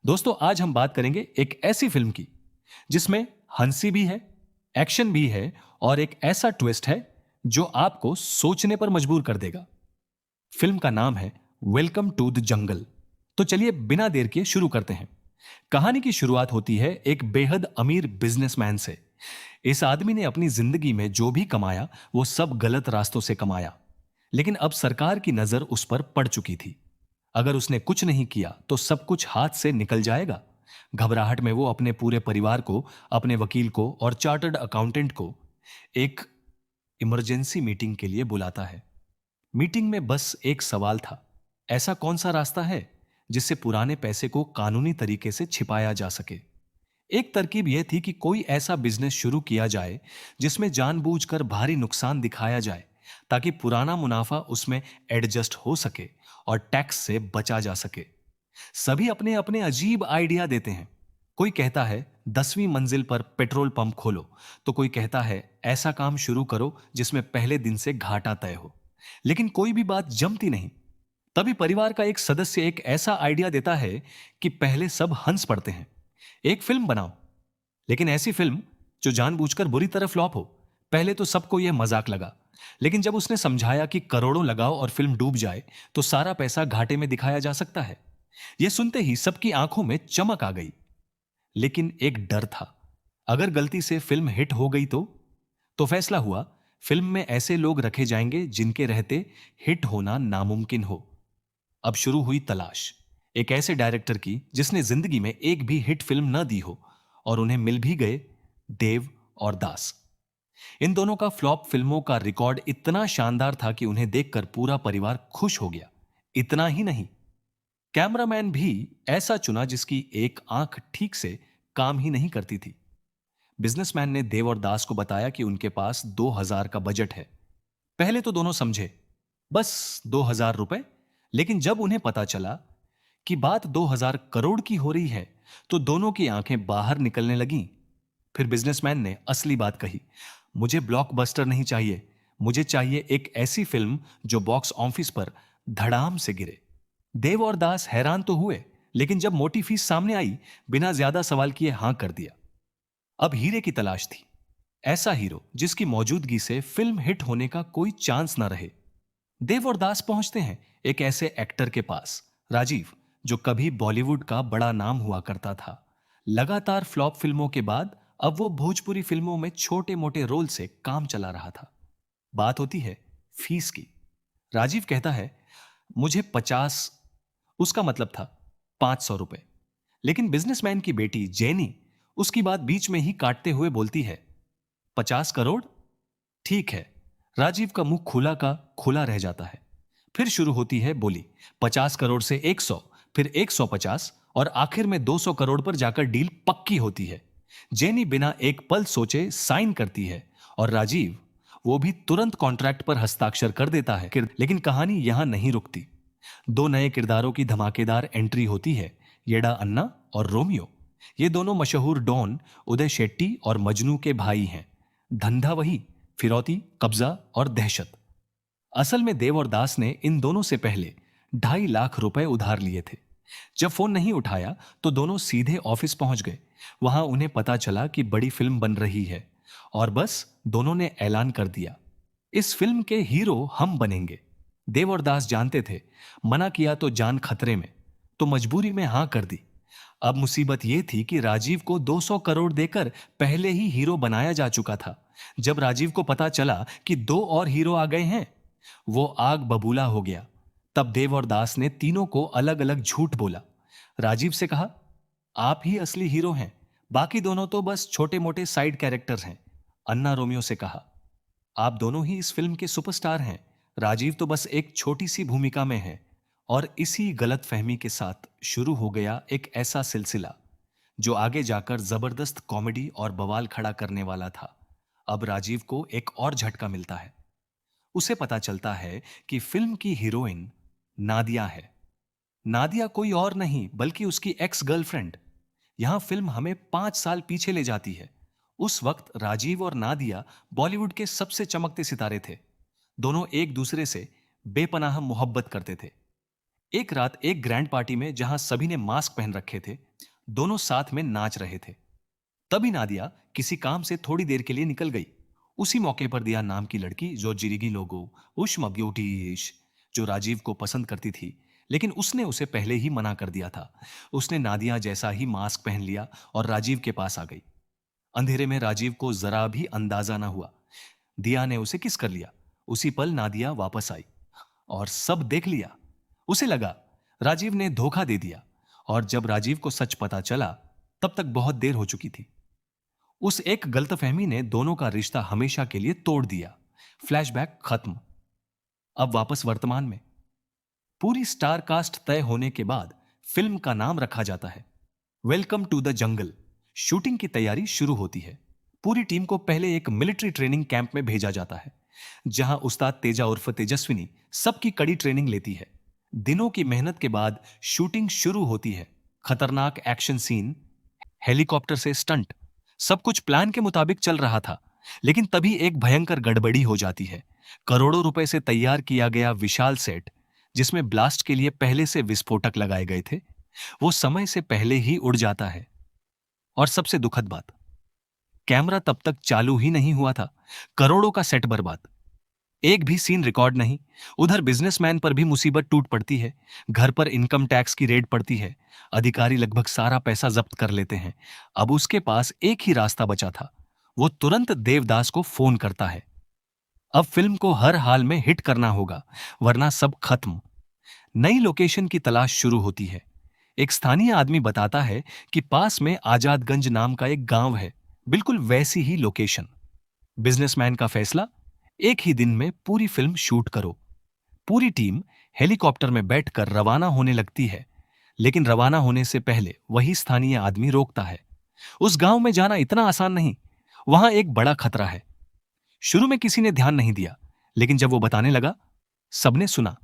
दोस्तों, आज हम बात करेंगे एक ऐसी फिल्म की जिसमें हंसी भी है, एक्शन भी है और एक ऐसा ट्विस्ट है जो आपको सोचने पर मजबूर कर देगा। फिल्म का नाम है वेलकम टू द जंगल। तो चलिए बिना देर किए शुरू करते हैं। कहानी की शुरुआत होती है एक बेहद अमीर बिजनेसमैन से। इस आदमी ने अपनी जिंदगी में जो भी कमाया वो सब गलत रास्तों से कमाया, लेकिन अब सरकार की नजर उस पर पड़ चुकी थी। अगर उसने कुछ नहीं किया तो सब कुछ हाथ से निकल जाएगा। घबराहट में वो अपने पूरे परिवार को, अपने वकील को और चार्टर्ड अकाउंटेंट को एक इमरजेंसी मीटिंग के लिए बुलाता है। मीटिंग में बस एक सवाल था, ऐसा कौन सा रास्ता है जिससे पुराने पैसे को कानूनी तरीके से छिपाया जा सके। एक तरकीब यह थी कि कोई ऐसा बिजनेस शुरू किया जाए जिसमें जानबूझकर भारी नुकसान दिखाया जाए ताकि पुराना मुनाफा उसमें एडजस्ट हो सके और टैक्स से बचा जा सके। सभी अपने अपने अजीब आइडिया देते हैं। कोई कहता है 10वीं मंजिल पर पेट्रोल पंप खोलो, तो कोई कहता है ऐसा काम शुरू करो जिसमें पहले दिन से घाटा तय हो। लेकिन कोई भी बात जमती नहीं। तभी परिवार का एक सदस्य एक ऐसा आइडिया देता है कि पहले सब हंस पड़ते हैं, एक फिल्म बनाओ, लेकिन ऐसी फिल्म जो जानबूझकर बुरी तरह फ्लॉप हो। पहले तो सबको यह मजाक लगा, लेकिन जब उसने समझाया कि करोड़ों लगाओ और फिल्म डूब जाए तो सारा पैसा घाटे में दिखाया जा सकता है, यह सुनते ही सबकी आंखों में चमक आ गई। लेकिन एक डर था, अगर गलती से फिल्म हिट हो गई तो फैसला हुआ, फिल्म में ऐसे लोग रखे जाएंगे जिनके रहते हिट होना नामुमकिन हो। अब शुरू हुई तलाश एक ऐसे डायरेक्टर की जिसने जिंदगी में एक भी हिट फिल्म न दी हो, और उन्हें मिल भी गए, देव और दास। इन दोनों का फ्लॉप फिल्मों का रिकॉर्ड इतना शानदार था कि उन्हें देखकर पूरा परिवार खुश हो गया। इतना ही नहीं, कैमरामैन भी ऐसा चुना जिसकी एक आंख ठीक से काम ही नहीं करती थी। बिजनेसमैन ने देव और दास को बताया कि उनके पास 2000 का बजट है। पहले तो दोनों समझे, बस 2000 रुपए। लेकिन जब उन्हें पता चला कि बात 2000 करोड़ की हो रही है तो दोनों की आंखें बाहर निकलने लगीं। फिर बिजनेसमैन ने असली बात कही, मुझे ब्लॉकबस्टर नहीं चाहिए, मुझे चाहिए एक ऐसी फिल्म जो बॉक्स ऑफिस पर धड़ाम से गिरे। देव और दास हैरान तो हुए, लेकिन जब मोटी फीस सामने आई, बिना ज्यादा सवाल किए हां कर दिया। अब हीरे की तलाश थी, ऐसा हीरो जिसकी मौजूदगी से फिल्म हिट होने का कोई चांस ना रहे। देव और दास पहुंचते हैं एक ऐसे एक्टर के पास, राजीव, जो कभी बॉलीवुड का बड़ा नाम हुआ करता था। लगातार फ्लॉप फिल्मों के बाद अब वो भोजपुरी फिल्मों में छोटे मोटे रोल से काम चला रहा था। बात होती है फीस की। राजीव कहता है, मुझे 50, उसका मतलब था 500 रुपए। लेकिन बिजनेसमैन की बेटी जेनी उसकी बात बीच में ही काटते हुए बोलती है, 50 करोड़? ठीक है। राजीव का मुंह खुला का खुला रह जाता है। फिर शुरू होती है बोली, 50 करोड़ से 100, फिर 150 और आखिर में 200 करोड़ पर जाकर डील पक्की होती है। जेनी बिना एक पल सोचे साइन करती है और राजीव, वो भी तुरंत कॉन्ट्रैक्ट पर हस्ताक्षर कर देता है। लेकिन कहानी यहां नहीं रुकती। दो नए किरदारों की धमाकेदार एंट्री होती है, येडा अन्ना और रोमियो। ये दोनों मशहूर डॉन उदय शेट्टी और मजनू के भाई हैं। धंधा वही, फिरौती, कब्जा और दहशत। असल में देव और दास ने इन दोनों से पहले 2.5 लाख रुपए उधार लिए थे। जब फोन नहीं उठाया तो दोनों सीधे ऑफिस पहुंच गए। वहां उन्हें पता चला कि बड़ी फिल्म बन रही है और बस दोनों ने ऐलान कर दिया, इस फिल्म के हीरो हम बनेंगे। देव और दास जानते थे, मना किया तो जान खतरे में, तो मजबूरी में हां कर दी। अब मुसीबत यह थी कि राजीव को 200 करोड़ देकर पहले ही हीरो बनाया जा चुका था। जब राजीव को पता चला कि दो और हीरो आ गए हैं, वो आग बबूला हो गया। तब देव और दास ने तीनों को अलग अलग झूठ बोला। राजीव से कहा, आप ही असली हीरो हैं, बाकी दोनों तो बस छोटे मोटे साइड कैरेक्टर्स हैं। अन्ना रोमियो से कहा, आप दोनों ही इस फिल्म के सुपरस्टार हैं, राजीव तो बस एक छोटी सी भूमिका में है। और इसी गलत फहमी के साथ शुरू हो गया एक ऐसा सिलसिला जो आगे जाकर जबरदस्त कॉमेडी और बवाल खड़ा करने वाला था। अब राजीव को एक और झटका मिलता है। उसे पता चलता है कि फिल्म की हीरोइन नादिया है। नादिया कोई और नहीं बल्कि उसकी एक्स गर्लफ्रेंड। यहां फिल्म हमें 5 साल पीछे ले जाती है। उस वक्त राजीव और नादिया बॉलीवुड के सबसे चमकते सितारे थे। दोनों एक दूसरे से बेपनाह मोहब्बत करते थे। एक रात एक ग्रैंड पार्टी में, जहां सभी ने मास्क पहन रखे थे दोनों साथ में नाच रहे थे। तभी नादिया किसी काम से थोड़ी देर के लिए निकल गई। उसी मौके पर दिया नाम की लड़की जो जिरिगी लोगो उष्म ब्यूटीश जो राजीव को पसंद करती थी, लेकिन उसने उसे पहले ही मना कर दिया था। उसने नादिया जैसा ही मास्क पहन लिया और राजीव के पास आ गई। अंधेरे में राजीव को जरा भी अंदाजा ना हुआ। दिया ने उसे किस कर लिया। उसी पल नादिया वापस आई और सब देख लिया। उसे लगा राजीव ने धोखा दे दिया, और जब राजीव को सच पता चला तब तक बहुत देर हो चुकी थी। उस एक गलतफहमी ने दोनों का रिश्ता हमेशा के लिए तोड़ दिया। फ्लैशबैक खत्म। अब वापस वर्तमान में। पूरी स्टार कास्ट तय होने के बाद फिल्म का नाम रखा जाता है welcome to the jungle. Shooting की तैयारी शुरू होती है। पूरी टीम को पहले एक मिलिट्री ट्रेनिंग कैंप में भेजा जाता है, जहां उस्ताद तेजा उर्फ तेजस्विनी सबकी कड़ी ट्रेनिंग लेती है। दिनों की मेहनत के बाद शूटिंग शुरू होती है। खतरनाक एक्शन सीन, हेलीकॉप्टर से स्टंट, सब कुछ प्लान के मुताबिक चल रहा था। लेकिन तभी एक भयंकर गड़बड़ी हो जाती है। करोड़ों रुपए से तैयार किया गया विशाल सेट, जिसमें ब्लास्ट के लिए पहले से विस्फोटक लगाए गए थे, वो समय से पहले ही उड़ जाता है। और सबसे दुखद बात, कैमरा तब तक चालू ही नहीं हुआ था। करोड़ों का सेट बर्बाद, एक भी सीन रिकॉर्ड नहीं। उधर बिजनेसमैन पर भी मुसीबत टूट पड़ती है। घर पर इनकम टैक्स की रेड पड़ती है। अधिकारी लगभग सारा पैसा जब्त कर लेते हैं। अब उसके पास एक ही रास्ता बचा था। वो तुरंत देवदास को फोन करता है। अब फिल्म को हर हाल में हिट करना होगा, वरना सब खत्म। नई लोकेशन की तलाश शुरू होती है। एक स्थानीय आदमी बताता है कि पास में आजादगंज नाम का एक गांव है, बिल्कुल वैसी ही लोकेशन। बिजनेसमैन का फैसला, एक ही दिन में पूरी फिल्म शूट करो। पूरी टीम हेलीकॉप्टर में बैठकर रवाना होने लगती है। लेकिन रवाना होने से पहले वही स्थानीय आदमी रोकता है। उस गांव में जाना इतना आसान नहीं, वहां एक बड़ा खतरा है। शुरू में किसी ने ध्यान नहीं दिया, लेकिन जब वो बताने लगा, सबने सुना।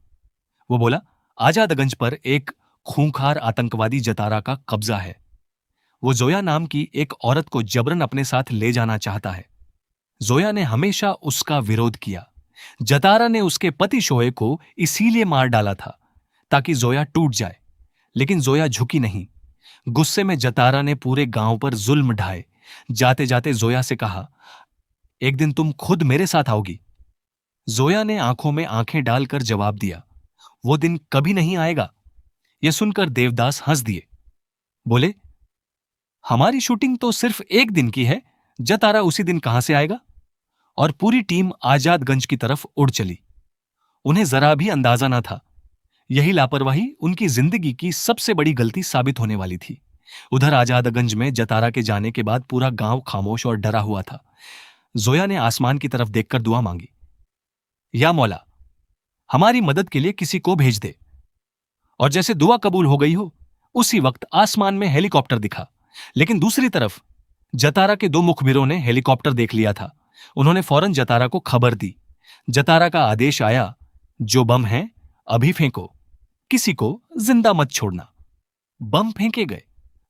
वो बोला, आजादगंज पर एक खूंखार आतंकवादी जतारा का कब्जा है। वो जोया नाम की एक औरत को जबरन अपने साथ ले जाना चाहता है। जोया ने हमेशा उसका विरोध किया। जतारा ने उसके पति शोए को इसीलिए मार डाला था ताकि जोया टूट जाए। लेकिन जोया झुकी नहीं। गुस्से में जतारा ने पूरे गांव पर जुल्म ढाए। जाते जाते जोया से कहा, एक दिन तुम खुद मेरे साथ आओगी। जोया ने आंखों में आंखें डालकर जवाब दिया, वो दिन कभी नहीं आएगा। यह सुनकर देवदास हंस दिए। बोले, हमारी शूटिंग तो सिर्फ एक दिन की है, जतारा उसी दिन कहां से आएगा। और पूरी टीम आजादगंज की तरफ उड़ चली। उन्हें जरा भी अंदाजा न था, यही लापरवाही उनकी जिंदगी की सबसे बड़ी गलती साबित होने वाली थी। उधर आजादगंज में जतारा के जाने के बाद पूरा गांव खामोश और डरा हुआ था। जोया ने आसमान की तरफ देखकर दुआ मांगी, या मौला, हमारी मदद के लिए किसी को भेज दे। और जैसे दुआ कबूल हो गई हो, उसी वक्त आसमान में हेलीकॉप्टर दिखा। लेकिन दूसरी तरफ जतारा के दो मुखबिरों ने हेलीकॉप्टर देख लिया था। उन्होंने फौरन जतारा को खबर दी। जतारा का आदेश आया, जो बम है अभी फेंको, किसी को जिंदा मत छोड़ना। बम फेंके गए।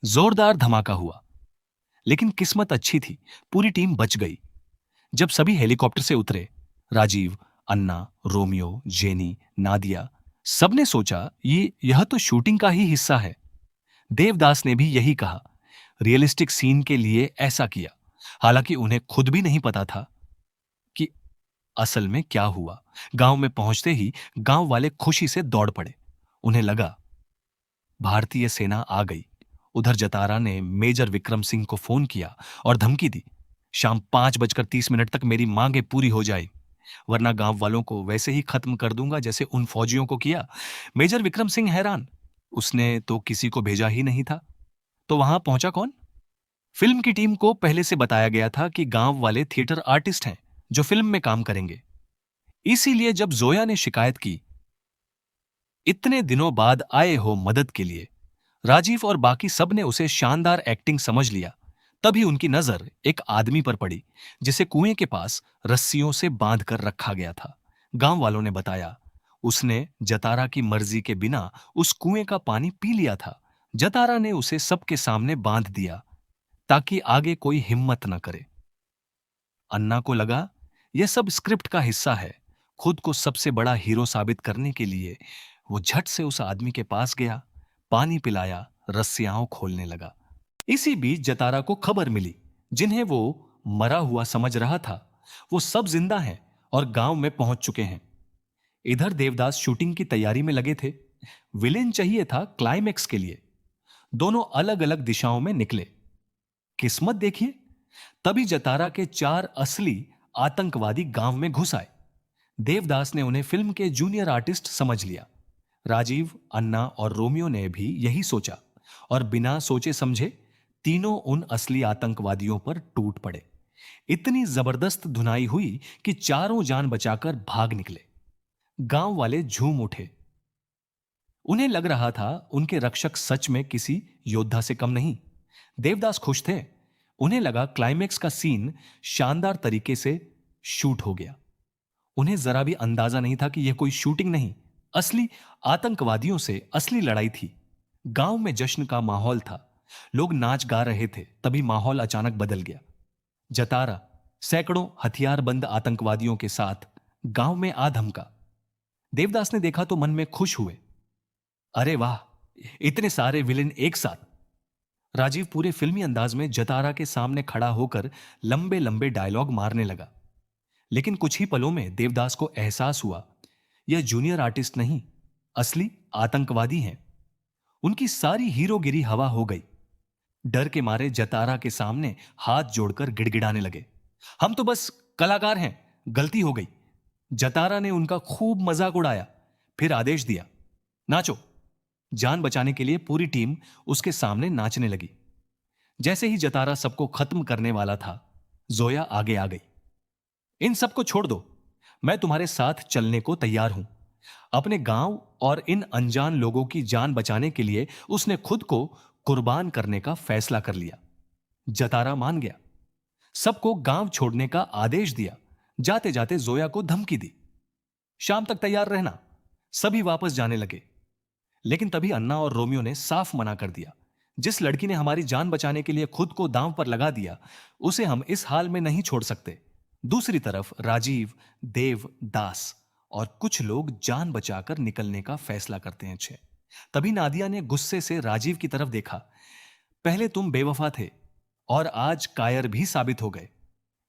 जोरदार धमाका हुआ। लेकिन किस्मत अच्छी थी, पूरी टीम बच गई। जब सभी हेलीकॉप्टर से उतरे, राजीव, अन्ना, रोमियो, जेनी, नादिया, सबने सोचा यह तो शूटिंग का ही हिस्सा है। देवदास ने भी यही कहा, रियलिस्टिक सीन के लिए ऐसा किया। हालांकि उन्हें खुद भी नहीं पता था कि असल में क्या हुआ। गांव में पहुंचते ही गांव वाले खुशी से दौड़ पड़े। उन्हें लगा भारतीय सेना आ गई। उधर जतारा ने मेजर विक्रम सिंह को फोन किया और धमकी दी, शाम 5:30 तक मेरी मांगे पूरी हो जाए, वरना गांव वालों को वैसे ही खत्म कर दूंगा जैसे उन फौजियों को किया। मेजर विक्रम सिंह हैरान, उसने तो किसी को भेजा ही नहीं था। तो वहां पहुंचा कौन? फिल्म की टीम को पहले से बताया गया था कि गांव वाले थिएटर आर्टिस्ट हैं जो फिल्म में काम करेंगे। इसीलिए जब जोया ने शिकायत की, इतने दिनों बाद आए हो मदद के लिए, राजीव और बाकी सब ने उसे शानदार एक्टिंग समझ लिया। तभी उनकी नजर एक आदमी पर पड़ी जिसे कुएं के पास रस्सियों से बांध कर रखा गया था। गांव वालों ने बताया, उसने जतारा की मर्जी के बिना उस कुएं का पानी पी लिया था। जतारा ने उसे सबके सामने बांध दिया ताकि आगे कोई हिम्मत न करे। अन्ना को लगा यह सब स्क्रिप्ट का हिस्सा है। खुद को सबसे बड़ा हीरो साबित करने के लिए वो झट से उस आदमी के पास गया, पानी पिलाया, रस्सियां खोलने लगा। इसी बीच जतारा को खबर मिली, जिन्हें वो मरा हुआ समझ रहा था, वो सब जिंदा हैं और गांव में पहुंच चुके हैं। इधर देवदास शूटिंग की तैयारी में लगे थे। विलेन चाहिए था क्लाइमेक्स के लिए। दोनों अलग अलग दिशाओं में निकले। किस्मत देखिए, तभी जतारा के 4 असली आतंकवादी गांव में घुस आए। देवदास ने उन्हें फिल्म के जूनियर आर्टिस्ट समझ लिया। राजीव, अन्ना और रोमियो ने भी यही सोचा और बिना सोचे समझे तीनों उन असली आतंकवादियों पर टूट पड़े। इतनी जबरदस्त धुनाई हुई कि चारों जान बचाकर भाग निकले। गांव वाले झूम उठे। उन्हें लग रहा था उनके रक्षक सच में किसी योद्धा से कम नहीं। देवदास खुश थे। उन्हें लगा क्लाइमेक्स का सीन शानदार तरीके से शूट हो गया। उन्हें जरा भी अंदाजा नहीं था कि यह कोई शूटिंग नहीं, असली आतंकवादियों से असली लड़ाई थी। गांव में जश्न का माहौल था। लोग नाच गा रहे थे। तभी माहौल अचानक बदल गया। जतारा सैकड़ों हथियारबंद आतंकवादियों के साथ गांव में आ धमका। देवदास ने देखा तो मन में खुश हुए। अरे वाह, इतने सारे विलेन एक साथ। राजीव पूरे फिल्मी अंदाज में जतारा के सामने खड़ा होकर लंबे लंबे डायलॉग मारने लगा। लेकिन कुछ ही पलों में देवदास को एहसास हुआ, यह जूनियर आर्टिस्ट नहीं, असली आतंकवादी हैं। उनकी सारी हीरोगिरी हवा हो गई। डर के मारे जतारा के सामने हाथ जोड़कर गिड़गिड़ाने लगे। हम तो बस कलाकार हैं, गलती हो गई। जतारा ने उनका खूब मजाक उड़ाया, फिर आदेश दिया, नाचो। जान बचाने के लिए पूरी टीम उसके सामने नाचने लगी। जैसे ही जतारा सबको खत्म करने वाला था, जोया आगे आ गई। इन सबको छोड़ दो, मैं तुम्हारे साथ चलने को तैयार हूं। अपने गांव और इन अनजान लोगों की जान बचाने के लिए उसने खुद को कुर्बान करने का फैसला कर लिया। जतारा मान गया। सबको गांव छोड़ने का आदेश दिया। जाते जाते जोया को धमकी दी, शाम तक तैयार रहना। सभी वापस जाने लगे। लेकिन तभी अन्ना और रोमियो ने साफ मना कर दिया, जिस लड़की ने हमारी जान बचाने के लिए खुद को दांव पर लगा दिया, उसे हम इस हाल में नहीं छोड़ सकते। दूसरी तरफ राजीव, देव, दास और कुछ लोग जान बचाकर निकलने का फैसला करते हैं। तभी नादिया ने गुस्से से राजीव की तरफ देखा। पहले तुम बेवफा थे और आज कायर भी साबित हो गए।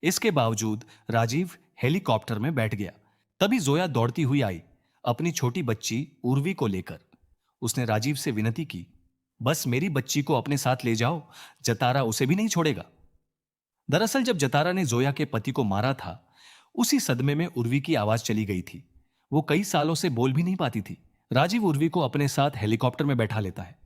इसके बावजूद राजीव हेलीकॉप्टर में बैठ गया। तभी जोया दौड़ती हुई आई, अपनी छोटी बच्ची उर्वी को लेकर। उसने राजीव से विनती की, बस मेरी बच्ची को अपने साथ ले जाओ, जतारा उसे भी नहीं छोड़ेगा। दरअसल जब जतारा ने जोया के पति को मारा था, उसी सदमे में उर्वी की आवाज चली गई थी। वो कई सालों से बोल भी नहीं पाती थी। राजीव उर्वी को अपने साथ हेलीकॉप्टर में बैठा लेता है।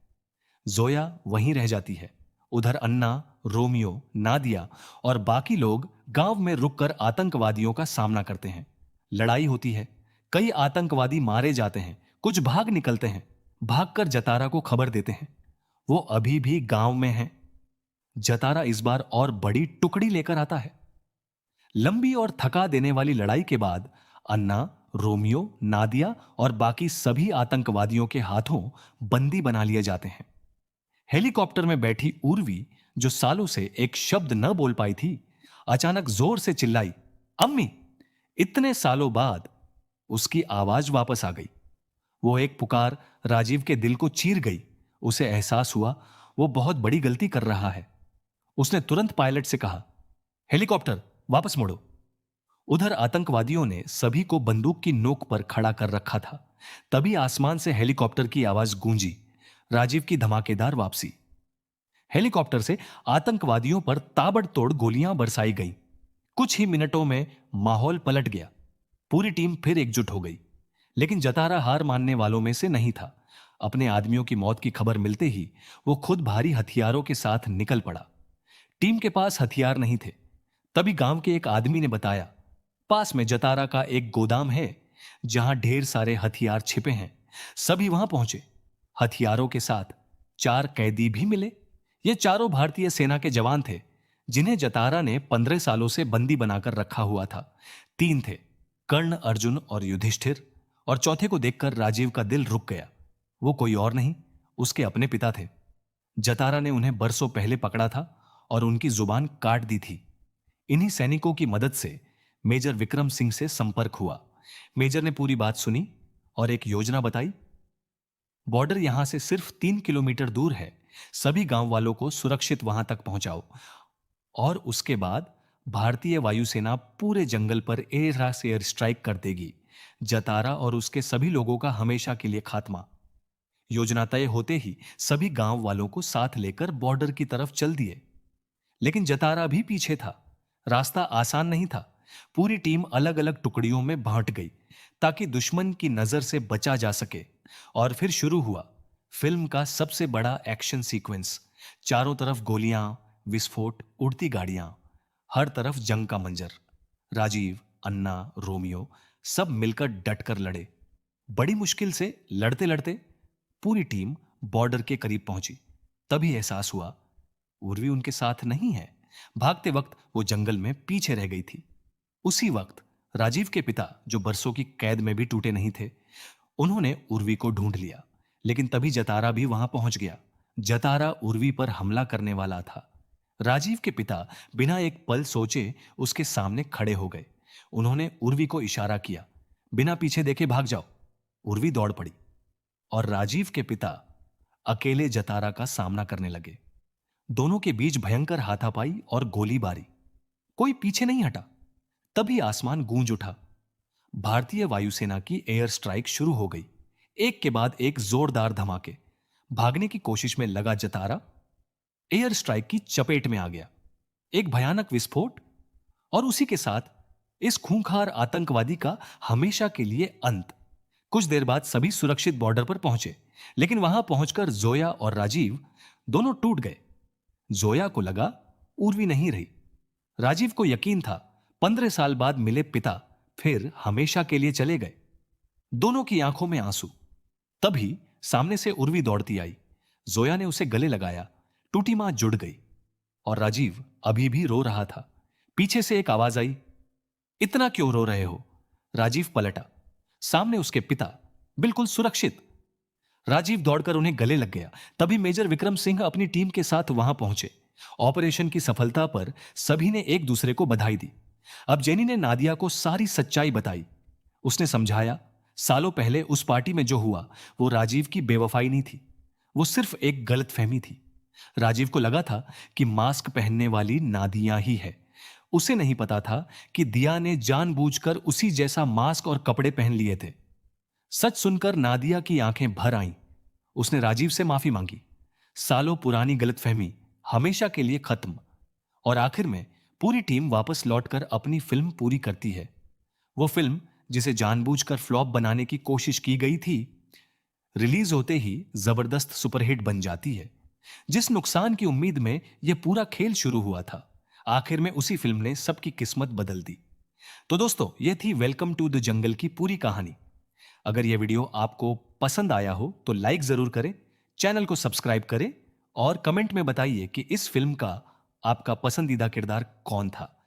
जोया वहीं रह जाती है। उधर अन्ना, रोमियो, नादिया और बाकी लोग गांव में रुककर आतंकवादियों का सामना करते हैं। लड़ाई होती है। कई आतंकवादी मारे जाते हैं, कुछ भाग निकलते हैं। भागकर जतारा को खबर देते हैं। वो अभी भी गांव में है। जतारा इस बार और बड़ी टुकड़ी लेकर आता है। लंबी और थका देने वाली लड़ाई के बाद अन्ना, रोमियो, नादिया और बाकी सभी आतंकवादियों के हाथों बंदी बना लिए जाते हैं। हेलीकॉप्टर में बैठी उर्वी, जो सालों से एक शब्द न बोल पाई थी, अचानक जोर से चिल्लाई, अम्मी। इतने सालों बाद उसकी आवाज वापस आ गई। वो एक पुकार राजीव के दिल को चीर गई। उसे एहसास हुआ वो बहुत बड़ी गलती कर रहा है। उसने तुरंत पायलट से कहा, हेलीकॉप्टर वापस मोड़ो। उधर आतंकवादियों ने सभी को बंदूक की नोक पर खड़ा कर रखा था। तभी आसमान से हेलीकॉप्टर की आवाज गूंजी, राजीव की धमाकेदार वापसी। हेलीकॉप्टर से आतंकवादियों पर ताबड़तोड़ गोलियां बरसाई गईं। कुछ ही मिनटों में माहौल पलट गया। पूरी टीम फिर एकजुट हो गई। लेकिन जतारा हार मानने वालों में से नहीं था। अपने आदमियों की मौत की खबर मिलते ही वो खुद भारी हथियारों के साथ निकल पड़ा। टीम के पास हथियार नहीं थे। तभी गांव के एक आदमी ने बताया, पास में जतारा का एक गोदाम है जहां ढेर सारे हथियार छिपे हैं। सभी वहां पहुंचे। हथियारों के साथ 4 कैदी भी मिले। ये चारों भारतीय सेना के जवान थे, जिन्हें जतारा ने 15 सालों से बंदी बनाकर रखा हुआ था। 3 थे, कर्ण, अर्जुन और युधिष्ठिर, और चौथे को देखकर राजीव का दिल रुक गया। वो कोई और नहीं, उसके अपने पिता थे। जतारा ने उन्हें बरसों पहले पकड़ा था और उनकी जुबान काट दी थी। इन्हीं सैनिकों की मदद से मेजर विक्रम सिंह से संपर्क हुआ। मेजर ने पूरी बात सुनी और एक योजना बताई। बॉर्डर यहां से सिर्फ 3 किलोमीटर दूर है, सभी गांव वालों को सुरक्षित वहां तक पहुंचाओ। और उसके बाद भारतीय वायुसेना पूरे जंगल पर एयर स्ट्राइक कर देगी। जतारा और उसके सभी लोगों का हमेशा के लिए खात्मा। योजना तय होते ही सभी गांव वालों को साथ लेकर बॉर्डर की तरफ चल दिए। लेकिन जतारा भी पीछे था। रास्ता आसान नहीं था। पूरी टीम अलग अलग टुकड़ियों में बांट गई ताकि दुश्मन की नजर से बचा जा सके। और फिर शुरू हुआ फिल्म का सबसे बड़ा एक्शन सीक्वेंस। चारों तरफ गोलियां, विस्फोट, उड़ती गाड़ियां, हर तरफ जंग का मंजर। राजीव, अन्ना, रोमियो सब मिलकर डटकर लड़े। बड़ी मुश्किल से लड़ते लड़ते पूरी टीम बॉर्डर के करीब पहुंची। तभी एहसास हुआ उर्वी उनके साथ नहीं है। भागते वक्त वो जंगल में पीछे रह गई थी। उसी वक्त राजीव के पिता, जो बरसों की कैद में भी टूटे नहीं थे, उन्होंने उर्वी को ढूंढ लिया। लेकिन तभी जतारा भी वहां पहुंच गया। जतारा उर्वी पर हमला करने वाला था। राजीव के पिता बिना एक पल सोचे उसके सामने खड़े हो गए। उन्होंने उर्वी को इशारा किया, बिना पीछे देखे भाग जाओ। उर्वी दौड़ पड़ी और राजीव के पिता अकेले जतारा का सामना करने लगे। दोनों के बीच भयंकर हाथापाई और गोलीबारी। कोई पीछे नहीं हटा। तभी आसमान गूंज उठा। भारतीय वायुसेना की एयर स्ट्राइक शुरू हो गई। एक के बाद एक जोरदार धमाके। भागने की कोशिश में लगा जतारा एयर स्ट्राइक की चपेट में आ गया। एक भयानक विस्फोट और उसी के साथ इस खूंखार आतंकवादी का हमेशा के लिए अंत। कुछ देर बाद सभी सुरक्षित बॉर्डर पर पहुंचे। लेकिन वहां पहुंचकर जोया और राजीव दोनों टूट गए। जोया को लगा उर्वी नहीं रही। राजीव को यकीन था 15 साल बाद मिले पिता फिर हमेशा के लिए चले गए। दोनों की आंखों में आंसू। तभी सामने से उर्वी दौड़ती आई। जोया ने उसे गले लगाया। टूटी मां जुड़ गई और राजीव अभी भी रो रहा था। पीछे से एक आवाज आई, इतना क्यों रो रहे हो? राजीव पलटा। सामने उसके पिता, बिल्कुल सुरक्षित। राजीव दौड़कर उन्हें गले लग गया। तभी मेजर विक्रम सिंह अपनी टीम के साथ वहां पहुंचे। ऑपरेशन की सफलता पर सभी ने एक दूसरे को बधाई दी। अब जेनी ने नादिया को सारी सच्चाई बताई। उसने समझाया, सालों पहले उस पार्टी में जो हुआ वो राजीव की बेवफाई नहीं थी, वो सिर्फ एक गलतफहमी थी। राजीव को लगा था कि मास्क पहनने वाली नादिया ही है। उसे नहीं पता था कि दिया ने जानबूझकर उसी जैसा मास्क और कपड़े पहन लिए थे। सच सुनकर नादिया की आंखें भर आईं। उसने राजीव से माफी मांगी। सालों पुरानी गलतफहमी हमेशा के लिए खत्म। और आखिर में पूरी टीम वापस लौटकर अपनी फिल्म पूरी करती है। वो फिल्म जिसे जानबूझकर फ्लॉप बनाने की कोशिश की गई थी, रिलीज होते ही जबरदस्त सुपरहिट बन जाती है। जिस नुकसान की उम्मीद में यह पूरा खेल शुरू हुआ था, आखिर में उसी फिल्म ने सबकी किस्मत बदल दी। तो दोस्तों, यह थी वेलकम टू द जंगल की पूरी कहानी। अगर यह वीडियो आपको पसंद आया हो तो लाइक जरूर करें, चैनल को सब्सक्राइब करें और कमेंट में बताइए कि इस फिल्म का आपका पसंदीदा किरदार कौन था।